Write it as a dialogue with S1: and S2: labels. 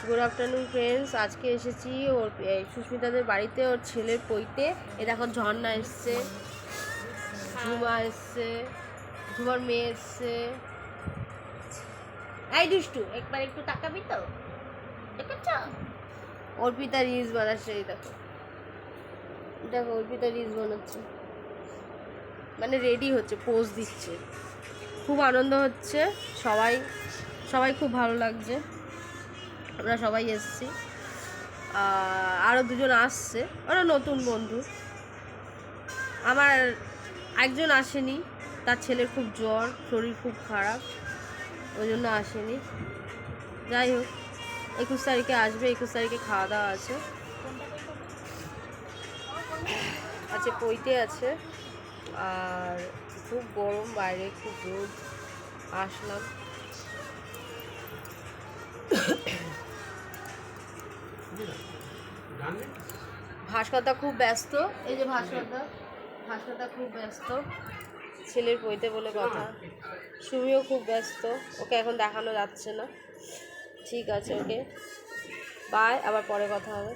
S1: Good afternoon friends. আজকে এসেছি ওর সুস্মিতাদের বাড়িতে, ওর ছেলের পৈতে। এ দেখো ঝর্ণা এসছে, ঝুমা এসছে, ঝুমার মেয়ে এসছে। এই দুষ্টু, একবার একটু তাকাবি তো? দেখেছ অর্পিতা রিলস বানাচ্ছে। এই দেখো দেখো অর্পিতা রিলস বানাচ্ছে, মানে রেডি হচ্ছে, পোজ দিচ্ছে। খুব আনন্দ হচ্ছে, সবাই সবাই খুব ভালো লাগছে। আমরা সবাই এসেছি, আরও দুজন আসছে, ওরা নতুন বন্ধু। আমার একজন আসেনি, তার ছেলের খুব জ্বর, শরীর খুব খারাপ, ওই জন্য আসেনি। যাই হোক, 21 তারিখে আসবে। 21 তারিখে খাওয়া দাওয়া আছে, পৈতে আছে। আর খুব গরম বাইরে, খুব রোদ। আসলাম। ভাস্করদা খুব ব্যস্ত। এই যে ভাস্করদা খুব ব্যস্ত, ছেলের পৈতে বলে কথা। সুমিও খুব ব্যস্ত, ওকে এখন দেখানো যাচ্ছে না। ঠিক আছে, ওকে বাই, আবার পরে কথা হবে।